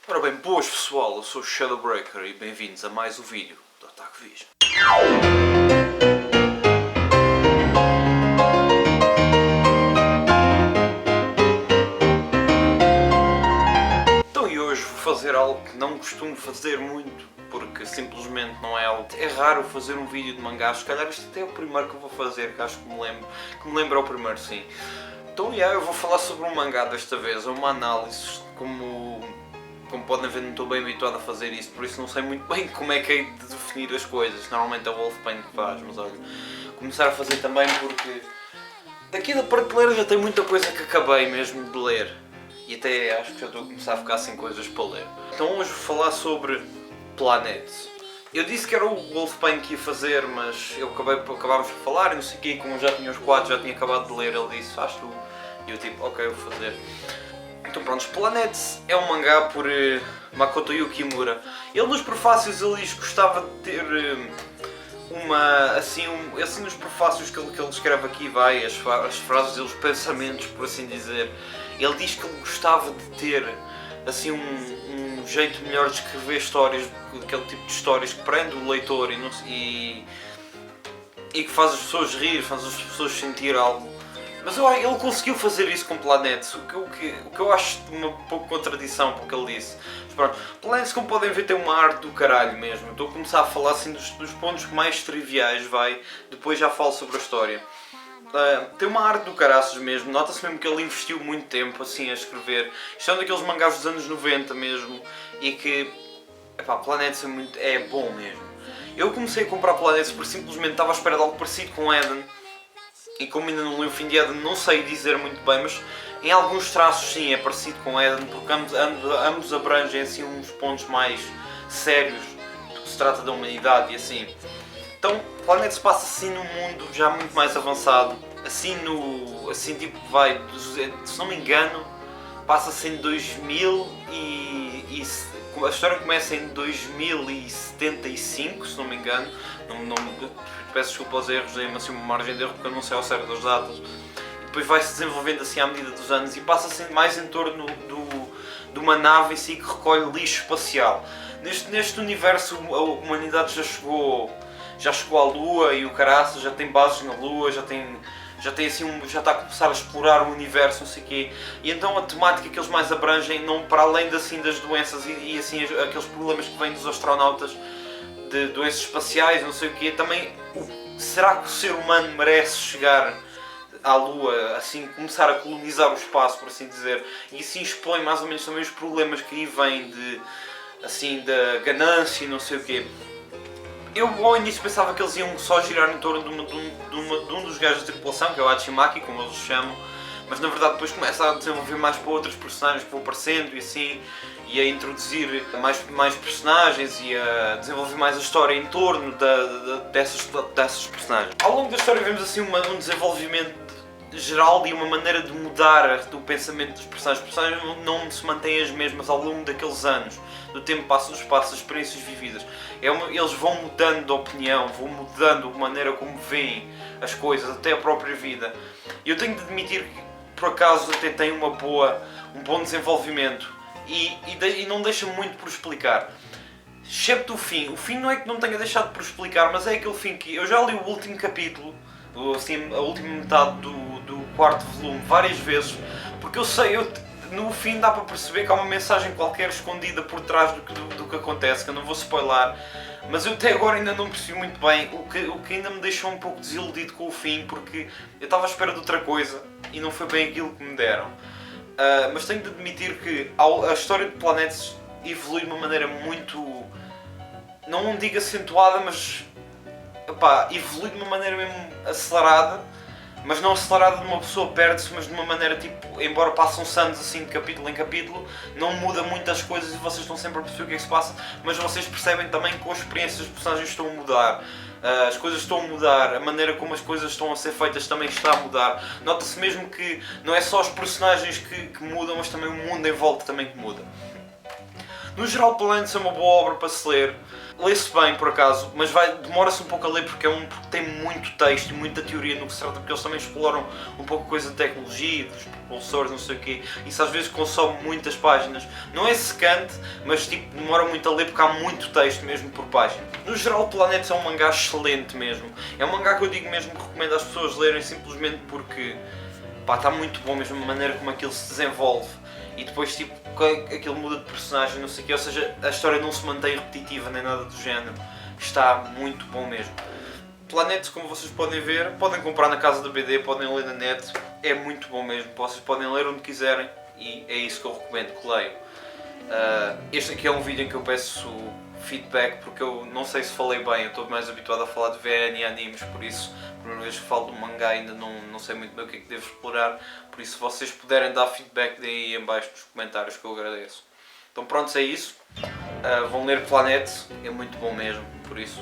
Ora bem, boas pessoal, eu sou o Shadowbreaker e bem-vindos a mais um vídeo do Ataque Vision. Então e hoje vou fazer algo que não costumo fazer muito, porque simplesmente não é algo... É raro fazer um vídeo de mangás, se calhar este até é o primeiro que eu vou fazer, que acho que me lembro é o primeiro, sim. Então eu vou falar sobre um mangá desta vez, é uma análise, como podem ver, não estou bem habituado a fazer isso, por isso não sei muito bem como é que hei de definir as coisas. Normalmente é o Wolfpain que faz, mas olha, começar a fazer também porque daqui da prateleira já tem muita coisa que acabei mesmo de ler e até acho que já estou a começar a ficar sem coisas para ler. Então hoje vou falar sobre Planets. Eu disse que era o Wolfpain que ia fazer, mas acabámos por falar e não sei o quê, como eu já tinha os quadros, já tinha acabado de ler, ele disse, faz tu. E eu tipo, ok, vou fazer. Então pronto, Planets é um mangá por Makoto Yukimura. Ele nos prefácios ele diz que gostava de ter assim nos prefácios que ele escreve aqui vai, as frases dele, os pensamentos, por assim dizer. Ele diz que ele gostava de ter assim um jeito melhor de escrever histórias, aquele tipo de histórias que prende o leitor e que faz as pessoas rir, faz as pessoas sentir algo. Mas ele conseguiu fazer isso com Planets, o que eu acho de uma pouco contradição para o que ele disse. Mas pronto, Planets, como podem ver, tem uma arte do caralho mesmo. Estou a começar a falar assim dos pontos mais triviais, depois já falo sobre a história. Tem uma arte do caraças mesmo, nota-se mesmo que ele investiu muito tempo assim a escrever. Isto é um daqueles mangás dos anos 90 mesmo, e que, Planets é bom mesmo. Eu comecei a comprar Planets porque simplesmente estava à espera de algo parecido com Eden. E como ainda não li o fim de Eden, não sei dizer muito bem, mas em alguns traços sim é parecido com Eden, porque ambos abrangem assim uns pontos mais sérios do que se trata da humanidade e assim. Então, Planet se passa assim num mundo já muito mais avançado, se não me engano, passa-se em 2000 a história começa em 2075, se não me engano. Peço desculpa aos erros, dei-me assim uma margem de erro porque eu não sei ao certo das datas. E depois vai-se desenvolvendo assim à medida dos anos e passa-se mais em torno de uma nave em si que recolhe lixo espacial. Neste universo a humanidade já chegou à Lua e o caraças já tem bases na Lua, já está a começar a explorar o universo, não sei o quê. E então a temática que eles mais abrangem, não para além das doenças e assim aqueles problemas que vêm dos astronautas, de doenças espaciais, não sei o quê, também será que o ser humano merece chegar à Lua, assim, começar a colonizar o espaço, por assim dizer, e assim expõe mais ou menos também os problemas que aí vêm da ganância e não sei o quê. Eu ao início pensava que eles iam só girar em torno de um dos gajos da tripulação, que é o Hachimaki, como eles o chamam, mas na verdade depois começa a desenvolver mais para outros personagens que vão aparecendo e assim, e a introduzir mais personagens e a desenvolver mais a história em torno dessas personagens. Ao longo da história vemos assim um desenvolvimento geral e uma maneira de mudar do pensamento dos personagens. Os personagens não se mantêm as mesmas ao longo daqueles anos, do tempo passa, do espaço, das experiências vividas. Eles vão mudando de opinião, vão mudando a maneira como veem as coisas, até a própria vida. E eu tenho de admitir que por acaso até tem um bom desenvolvimento e não deixa muito por explicar. Excepto o fim. O fim não é que não tenha deixado por explicar, mas é aquele fim que eu já li o último capítulo, assim, a última metade do quarto volume várias vezes, porque no fim dá para perceber que há uma mensagem qualquer escondida por trás do que acontece, que eu não vou spoiler, mas eu até agora ainda não percebi muito bem, o que ainda me deixou um pouco desiludido com o fim, porque eu estava à espera de outra coisa e não foi bem aquilo que me deram. Mas tenho de admitir que a história de Planets evolui de uma maneira muito, não digo acentuada, mas evolui de uma maneira mesmo acelerada, mas não acelerada de uma pessoa perde-se, mas de uma maneira tipo, embora passam anos assim de capítulo em capítulo, não muda muitas coisas e vocês estão sempre a perceber o que é que se passa, mas vocês percebem também que com as experiências dos personagens estão a mudar. As coisas estão a mudar, a maneira como as coisas estão a ser feitas também está a mudar. Nota-se mesmo que não é só os personagens que mudam, mas também o mundo em volta também que muda. No geral, Planet é uma boa obra para se ler. Lê-se bem, por acaso, mas demora-se um pouco a ler porque, porque tem muito texto e muita teoria no que se trata, porque eles também exploram um pouco a coisa de tecnologia, dos propulsores, não sei o quê. Isso às vezes consome muitas páginas. Não é secante, mas tipo, demora muito a ler porque há muito texto mesmo por página. No geral, Planet é um mangá excelente mesmo. É um mangá que eu digo mesmo que recomendo às pessoas lerem simplesmente porque pá, está muito bom mesmo a maneira como aquilo se desenvolve. E depois tipo, aquilo muda de personagem, não sei o quê, ou seja, a história não se mantém repetitiva nem nada do género. Está muito bom mesmo. Planet, como vocês podem ver, podem comprar na casa da BD, podem ler na net, é muito bom mesmo. Vocês podem ler onde quiserem e é isso que eu recomendo que leiam. Este aqui é um vídeo em que eu peço feedback porque eu não sei se falei bem, eu estou mais habituado a falar de VN e animes, por isso, a primeira vez que falo de mangá ainda não sei muito bem o que é que devo explorar, por isso se vocês puderem dar feedback, deem aí em baixo nos comentários que eu agradeço. Então pronto, é isso. Vão ler Planet, é muito bom mesmo, por isso